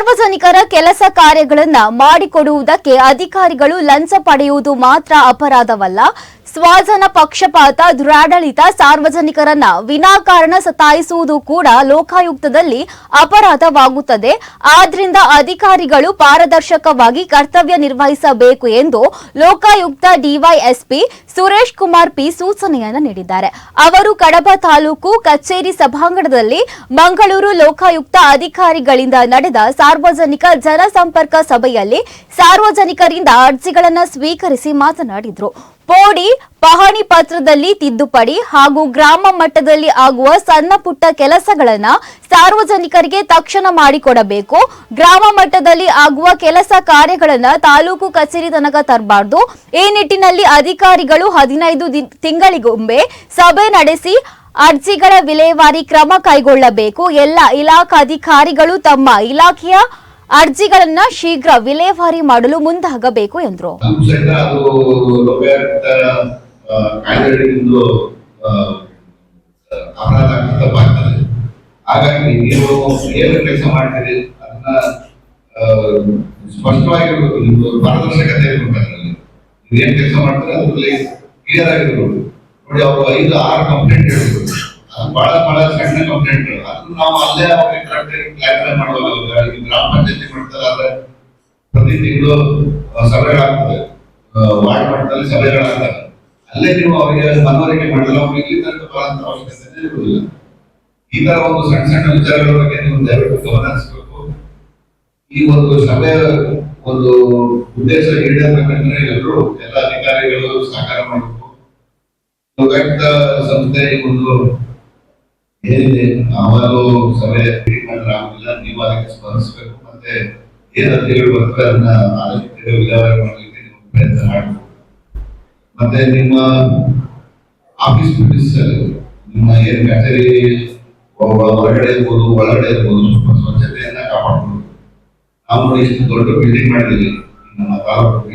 ಸಾರ್ವಜನಿಕರ ಕೆಲಸ ಕಾರ್ಯಗಳನ್ನು ಮಾಡಿಕೊಡುವುದಕ್ಕೆ ಅಧಿಕಾರಿಗಳು ಲಂಚ ಪಡೆಯುವುದು ಮಾತ್ರ ಅಪರಾಧವಲ್ಲ. ಸ್ವಾಧೀನ ಪಕ್ಷಪಾತ ದುರಾಡಳಿತ ಸಾರ್ವಜನಿಕರನ್ನ ವಿನಾಕಾರಣ ಸತಾಯಿಸುವುದು ಕೂಡ ಲೋಕಾಯುಕ್ತದಲ್ಲಿ ಅಪರಾಧವಾಗುತ್ತದೆ. ಆದ್ರಿಂದ ಅಧಿಕಾರಿಗಳು ಪಾರದರ್ಶಕವಾಗಿ ಕರ್ತವ್ಯ ನಿರ್ವಹಿಸಬೇಕು ಎಂದು ಲೋಕಾಯುಕ್ತ ಡಿವೈಎಸ್ಪಿ ಸುರೇಶ್ ಕುಮಾರ್ ಪಿ ಸೂಚನೆಯನ್ನು ನೀಡಿದ್ದಾರೆ. ಅವರು ಕಡಬ ತಾಲೂಕು ಕಚೇರಿ ಸಭಾಂಗಣದಲ್ಲಿ ಮಂಗಳೂರು ಲೋಕಾಯುಕ್ತ ಅಧಿಕಾರಿಗಳಿಂದ ನಡೆದ ಸಾರ್ವಜನಿಕ ಜನಸಂಪರ್ಕ ಸಭೆಯಲ್ಲಿ ಸಾರ್ವಜನಿಕರಿಂದ ಅರ್ಜಿಗಳನ್ನು ಸ್ವೀಕರಿಸಿ ಮಾತನಾಡಿದರು. ಪೋಡಿ ಪಹಣಿ ಪತ್ರದಲ್ಲಿ ತಿದ್ದುಪಡಿ ಹಾಗೂ ಗ್ರಾಮ ಮಟ್ಟದಲ್ಲಿ ಆಗುವ ಸಣ್ಣ ಪುಟ್ಟ ಕೆಲಸಗಳನ್ನು ಸಾರ್ವಜನಿಕರಿಗೆ ತಕ್ಷಣ ಮಾಡಿಕೊಡಬೇಕು. ಗ್ರಾಮ ಮಟ್ಟದಲ್ಲಿ ಆಗುವ ಕೆಲಸ ಕಾರ್ಯಗಳನ್ನು ತಾಲೂಕು ಕಚೇರಿ ತನಕ ತರಬಾರದು. ಈ ನಿಟ್ಟಿನಲ್ಲಿ ಅಧಿಕಾರಿಗಳು 15 ತಿಂಗಳಿಗೊಮ್ಮೆ ಸಭೆ ನಡೆಸಿ ಅರ್ಜಿಗಳ ವಿಲೇವಾರಿ ಕ್ರಮ ಕೈಗೊಳ್ಳಬೇಕು. ಎಲ್ಲ ಇಲಾಖಾಧಿಕಾರಿಗಳು ತಮ್ಮ ಇಲಾಖೆಯ ಅರ್ಜಿಗಳನ್ನ ಶೀಘ್ರ ವಿಲೇವಾರಿ ಮಾಡಲು ಮುಂದಾಗಬೇಕು ಎಂದರು. ಹಾಗಾಗಿ ನೀವು ಏನು ಕೆಲಸ ಮಾಡ್ತೀರಿ ಅದನ್ನ ಸ್ಪಷ್ಟವಾಗಿರ್ಬೇಕು, ನಿಮ್ದು ಪಾರದರ್ಶಕತೆ ಇರ್ಬೇಕು. ಅದರಲ್ಲಿ ನೀವೇನ್ ಕೆಲಸ ಮಾಡ್ತೀರಿ ಅದ್ರಲ್ಲಿ ಕ್ಲಿಯರ್ ಆಗಿರ್ಬೇಕು. ನೋಡಿ, ಅವರು 5-6 ಕಂಪ್ಲೇಂಟ್ ಹೇಳಿದ್ರು. ಅದು ಬಹಳ ಸಣ್ಣ ಕಂಪ್ಲೇಂಟ್. ಅದನ್ನ ನಾವು ಅಲ್ಲೇ ಅವ್ರಿಗೆ ಕ್ಲಾರಿಫೈ ಮಾಡುವಾಗ ಗ್ರಾಮ ಪಂಚಾಯತಿ ಮಾಡ್ತಾರೆ, ಪ್ರತಿ ತಿಂಗಳು ಸಭೆಗಳಾಗ್ತದೆ, ವಾರ್ಡ್ ಮಟ್ಟದಲ್ಲಿ ಸಭೆಗಳಾಗ್ತದೆ. ಅಲ್ಲೇ ನೀವು ಅವರಿಗೆ ಮನವರಿಕೆ ಮಾಡಲ್ಲ, ಅವ್ರಿಗೆ ಇಲ್ಲಿ ತನಕ ಬರೋಂಥ ಅವಶ್ಯಕತೆ ಇರುವುದಿಲ್ಲ. ಈ ತರ ಒಂದು ಸಣ್ಣ ವಿಚಾರಗಳ ಬಗ್ಗೆ ನೀವು ದಯವಿಟ್ಟು ಗಮನ ಹರಿಸಬೇಕು. ಈ ಒಂದು ಸಭೆ ಒಂದು ಉದ್ದೇಶ ಈಡೇರಬೇಕಂದ್ರೆ ಎಲ್ಲರೂ ಎಲ್ಲ ಅಧಿಕಾರಿಗಳು ಸಹಕಾರ ಮಾಡಬೇಕು. ಲೋಕಾಯುಕ್ತ ಸಂಸ್ಥೆ ಒಂದು ಏನಿದೆ ಅವರು ಸಭೆ ಆಗುದಿಲ್ಲ, ನೀವು ಅದಕ್ಕೆ ಸ್ಪಂದಿಸಬೇಕು. ಮತ್ತೆ ಏನ್ ಅರ್ಜಿಗಳು ಬರ್ತವೆ ಅದನ್ನ ಆದಷ್ಟು ವಿಲೇವಾರಿ ಮಾಡಲಿಕ್ಕೆ ನೀವು ಪ್ರಯತ್ನ ಮಾಡಬೇಕು. ಮತ್ತೆ ನಿಮ್ಮ ಆಫೀಸ್ ಬಿಲ್ಡಿಂಗ್ಸ್ ನಿಮ್ಮ ಏನ್ ಕಚೇರಿ ಹೊರಗಡೆ ಇರ್ಬೋದು ಒಳಗಡೆ ಇರ್ಬೋದು ಸ್ವಲ್ಪ ಸ್ವಚ್ಛತೆಯನ್ನ ಕಾಪಾಡ್ಬೋದು. ನಾವು ಇಷ್ಟು ದೊಡ್ಡ ಬಿಲ್ಡಿಂಗ್ ಮಾಡಿದೀವಿ ನಮ್ಮ ತಾಲೂಕು